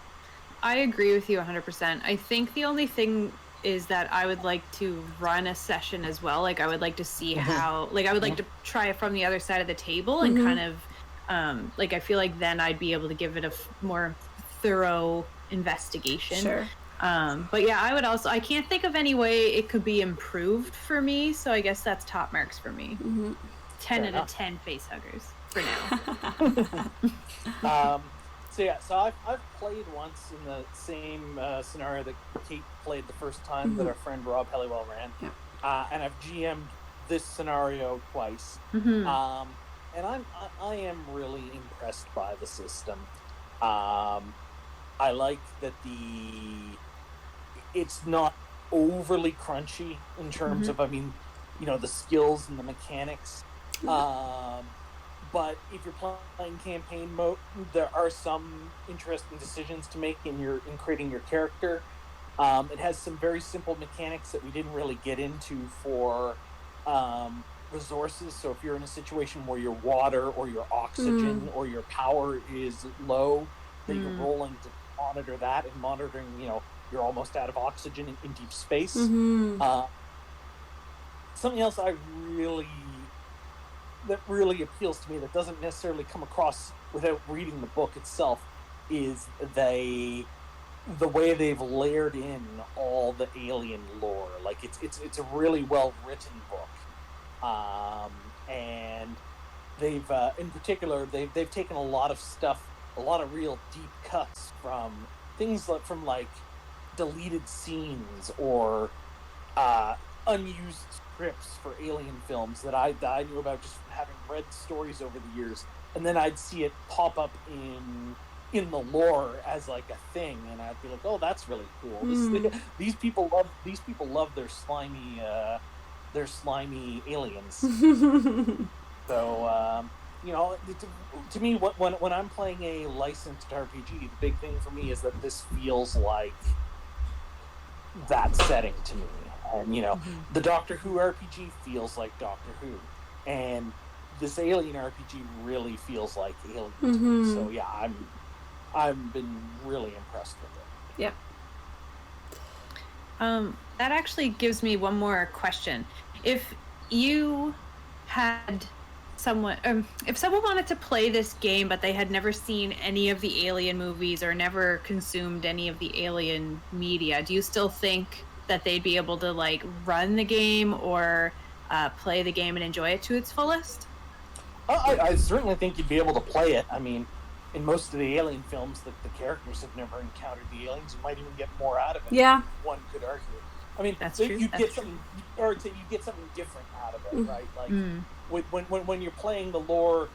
I agree with you 100%. I think the only thing is that I would like to run a session as well. Like I would like to see how, like I would like to try it from the other side of the table and kind of, like I feel like then I'd be able to give it a more thorough investigation. Sure. But yeah, I can't think of any way it could be improved for me. So I guess that's top marks for me. 10 out of 10 face huggers for now. So I've played once in the same scenario that Kate played the first time that our friend Rob Helliwell ran, and I've GM'd this scenario twice, and I am really impressed by the system. I like that it's not overly crunchy in terms of the skills and the mechanics, but if you're playing campaign mode, there are some interesting decisions to make in creating your character. It has some very simple mechanics that we didn't really get into for resources. So if you're in a situation where your water or your oxygen or your power is low, then you're rolling to monitor that, and monitoring, you're almost out of oxygen in deep space. Something else that really appeals to me, that doesn't necessarily come across without reading the book itself, is the way they've layered in all the alien lore. Like it's a really well written book, and they've in particular they've taken a lot of stuff, a lot of real deep cuts from things from deleted scenes or unused scripts for alien films that I knew about just from having read stories over the years, and then I'd see it pop up in the lore as a thing, and I'd be like, oh, that's really cool. These people love their slimy aliens. So to me, when I'm playing a licensed RPG, the big thing for me is that this feels like that setting to me. And the Doctor Who RPG feels like Doctor Who, and this Alien RPG really feels like Alien to me. So yeah, I've been really impressed with it. Yeah. That actually gives me one more question. If you had if someone wanted to play this game but they had never seen any of the Alien movies or never consumed any of the Alien media, do you still think that they'd be able to run the game or play the game and enjoy it to its fullest? I certainly think you'd be able to play it. I mean, in most of the Alien films, the characters have never encountered the aliens. You might even get more out of it. Yeah, one could argue. I mean, that's true. You get something different out of it, right? When you're playing the lore,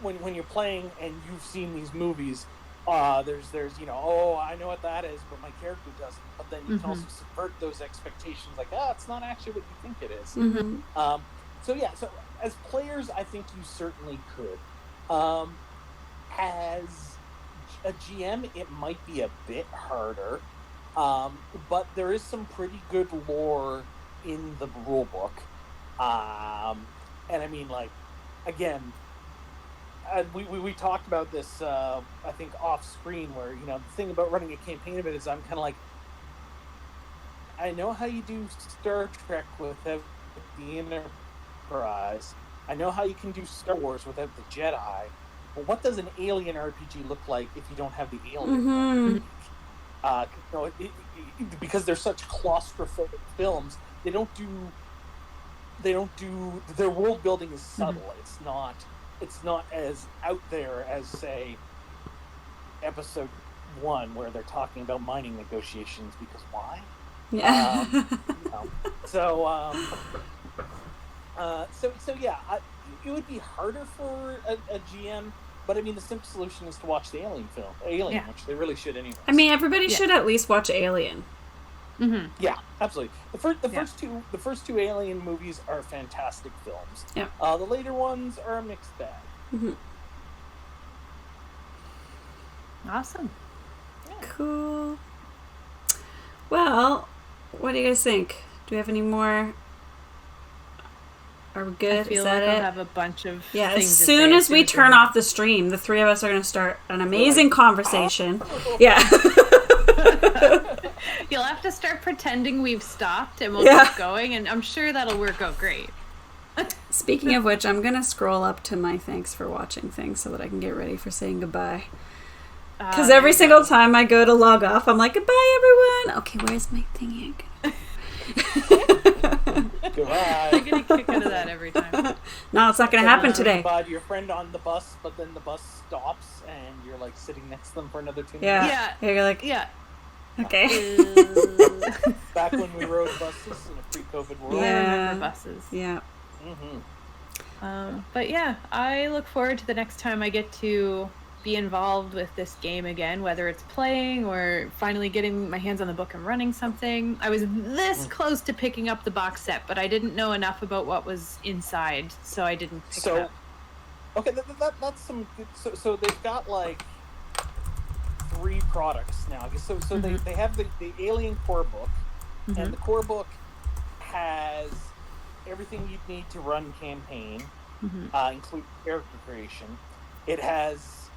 when you're playing and you've seen these movies, there's I know what that is, but my character doesn't. But then you can also subvert those expectations, it's not actually what you think it is. So as players, I think you certainly could. As a GM, it might be a bit harder, but there is some pretty good lore in the rule book. And I mean, again, we talked about this, I think, off screen, where, the thing about running a campaign of it is I'm kind of I know how you do Star Trek without the Enterprise. I know how you can do Star Wars without the Jedi. But what does an Alien RPG look like if you don't have the Alien? Because they're such claustrophobic films, their world building is subtle. It's not as out there as, say, Episode 1, where they're talking about mining negotiations, because why? Yeah. So yeah, it would be harder for a GM, but I mean, the simple solution is to watch the Alien film, which they really should anyway. I mean, everybody should at least watch Alien. Yeah, absolutely. The first two Alien movies are fantastic films. Yeah. The later ones are a mixed bag. Awesome. Yeah. Cool. Well, what do you guys think? Do we have any more? Are we good? I feel Is that like it? I'll have a bunch of as things soon as we turn off the stream, the three of us are going to start an amazing conversation. Yeah. You'll have to start pretending we've stopped and we'll keep going, and I'm sure that'll work out great. Speaking of which, I'm going to scroll up to my thanks for watching things so that I can get ready for saying goodbye. Because every single time I go to log off, I'm like, goodbye, everyone. Okay, where's my thingy? Goodbye. I'm going to kick out of that every time. No, it's not going to happen today. Goodbye to your friend on the bus, but then the bus stops and you're sitting next to them for another 2 minutes. Yeah. You're like, okay. Back when we rode buses in a pre-COVID world. Yeah. I remember buses. Yeah. But yeah, I look forward to the next time I get to be involved with this game again, whether it's playing or finally getting my hands on the book and running something. I was this close to picking up the box set, but I didn't know enough about what was inside, so I didn't pick it up. Okay, that's some good... So they've got, like, 3 products now. I guess so they have the Alien core book, and the core book has everything you'd need to run campaign, including character creation. It has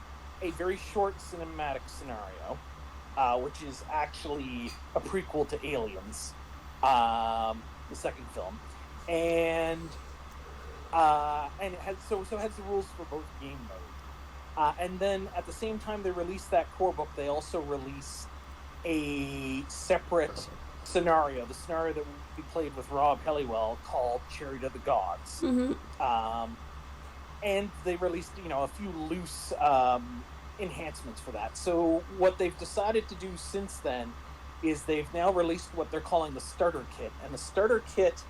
a very short cinematic scenario, which is actually a prequel to Aliens, the second film, and it has it has the rules for both game modes. And then at the same time they released that core book, they also released a separate scenario, the scenario that we played with Rob Helliwell, called Chariot of the Gods. And they released, a few loose enhancements for that. So what they've decided to do since then is they've now released what they're calling the starter kit. And the starter kit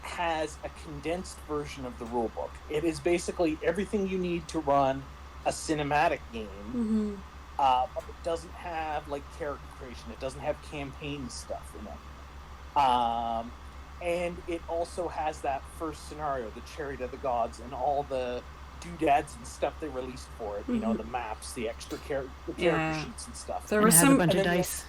has a condensed version of the rulebook. It is basically everything you need to run a cinematic game, but it doesn't have, like, character creation. It doesn't have campaign stuff in it. And it also has that first scenario, the Chariot of the Gods, and all the doodads and stuff they released for it. The maps, the extra character sheets and stuff. There was a bunch of dice.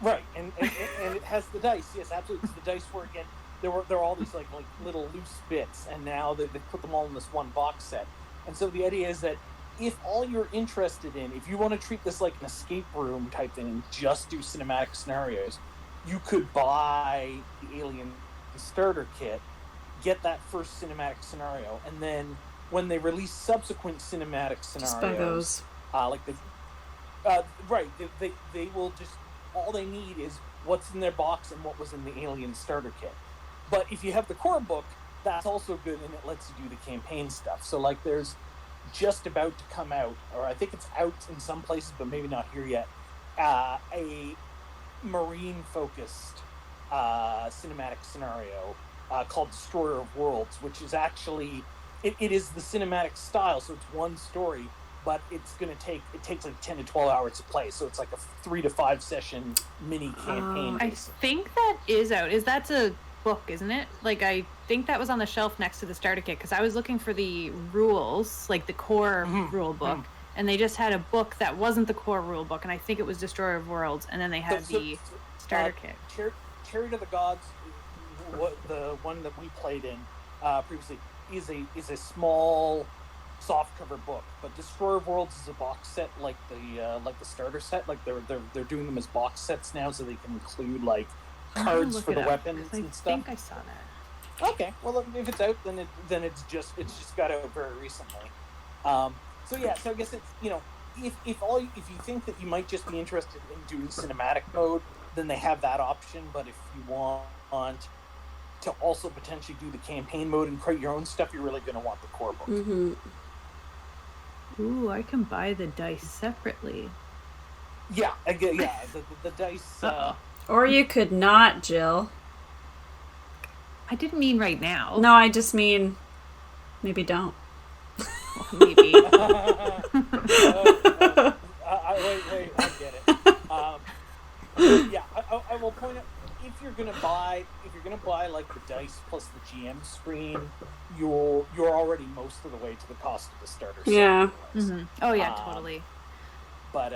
Right, and it has the dice. Yes, absolutely. It's the dice where, again, there are all these like little loose bits, and now they put them all in this one box set. And so the idea is that if all you're interested in, if you want to treat this like an escape room type thing and just do cinematic scenarios, you could buy the Alien starter kit, get that first cinematic scenario, and then when they release subsequent cinematic scenarios, just buy those. They will just, all they need is what's in their box and what was in the Alien starter kit. But if you have the core book, that's also good, and it lets you do the campaign stuff. So, like, there's just about to come out, or I think it's out in some places, but maybe not here yet, a marine-focused cinematic scenario called Destroyer of Worlds, which is actually, it is the cinematic style, so it's one story, but it takes like 10 to 12 hours to play, so it's like a 3 to 5 session mini campaign. I think that is out. That's a book, isn't it? Like, I think that was on the shelf next to the starter kit, because I was looking for the rules, like the core rule book, and they just had a book that wasn't the core rule book, and I think it was Destroyer of Worlds, and then they had the starter kit. Chariot of the Gods, the one that we played in previously, is a small soft cover book, but Destroyer of Worlds is a box set, like the starter set. Like they're doing them as box sets now, so they can include like cards for the weapons and stuff. I think I saw that. Okay, well, if it's out, then it's just got out very recently. So yeah, so I guess it's, if you think that you might just be interested in doing cinematic mode, then they have that option. But if you want to also potentially do the campaign mode and create your own stuff, you're really going to want the core book. Ooh, I can buy the dice separately. Yeah, the dice. Or you could not, Jill. I didn't mean right now. No, I just mean maybe don't. Maybe. Wait, I get it. I will point out, if you're gonna buy like the dice plus the GM screen, you're already most of the way to the cost of the starter set. Yeah. Oh yeah, totally. But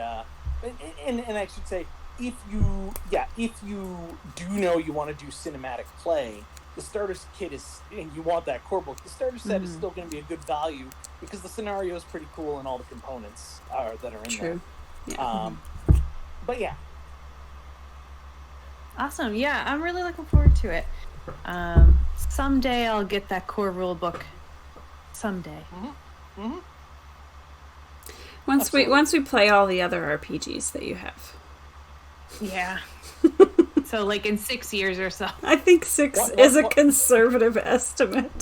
and I should say, if you do know you want to do cinematic play, the starter kit is, and you want that core book, the starter set is still going to be a good value, because the scenario is pretty cool and all the components that are in there. Yeah. But yeah. Awesome. Yeah, I'm really looking forward to it. Someday I'll get that core rule book. Someday. Once we play all the other RPGs that you have. Yeah. So like in 6 years or so. I think 6 is a conservative estimate.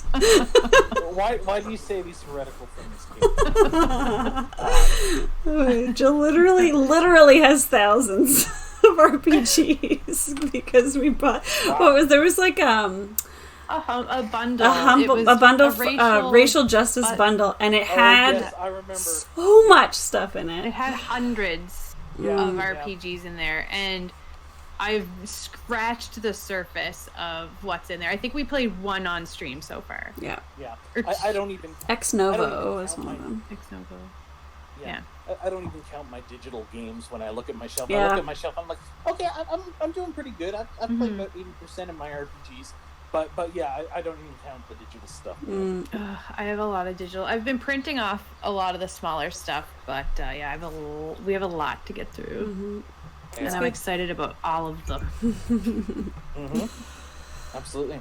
Why do you say these heretical things? Jill literally has thousands of RPGs because we bought. There was like a bundle. A bundle, racial justice bundle, and it had I remember. so much stuff in it. It had hundreds of RPGs in there, and I've scratched the surface of what's in there. I think we played one on stream so far. Yeah. I don't even. Ex Novo is one of them. Ex Novo. Yeah. I don't even count my digital games when I look at my shelf. Yeah. I look at my shelf. I'm like, okay, I'm doing pretty good. I've played about 80% of my RPGs. But yeah, I don't even count the digital stuff. I have a lot of digital. I've been printing off a lot of the smaller stuff, but yeah, we have a lot to get through, and I'm excited about all of them. Absolutely.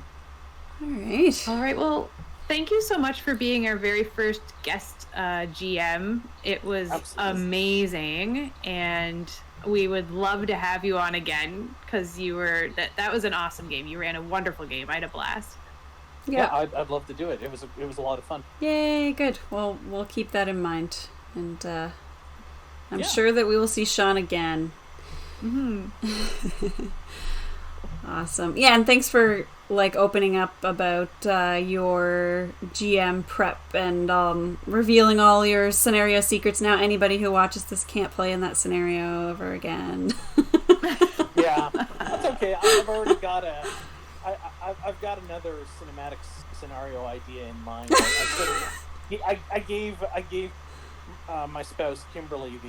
All right. Well, thank you so much for being our very first guest GM. It was amazing, and we would love to have you on again because that was an awesome game. You ran a wonderful game. I had a blast. Yeah, I'd love to do it. It was a lot of fun. Yay, good. Well, we'll keep that in mind, and I'm sure that we will see Shawn again. Awesome. Yeah, and thanks for opening up about your GM prep and revealing all your scenario secrets. Now anybody who watches this can't play in that scenario ever again. Yeah, that's okay. I've already got I've got another cinematic scenario idea in mind. I gave my spouse Kimberly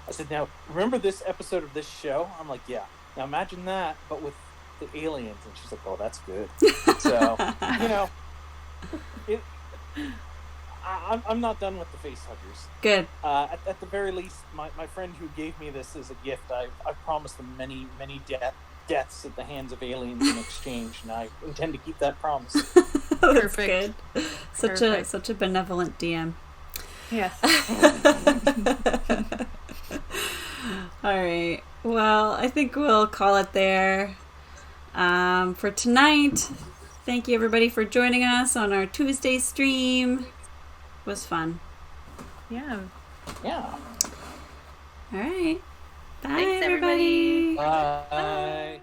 I said, now remember this episode of this show? I'm like, yeah. Now imagine that, but with the aliens, and she's like, oh, that's good. So I'm not done with the face huggers. Good. At the very least, my friend who gave me this as a gift, I've promised them many deaths at the hands of aliens in exchange, and I intend to keep that promise. That's good. Such a benevolent DM. Yes. All right. Well, I think we'll call it there. For tonight, thank you everybody for joining us on our Tuesday stream. It was fun. Yeah. Yeah. All right. Bye, Thanks, everybody. Bye.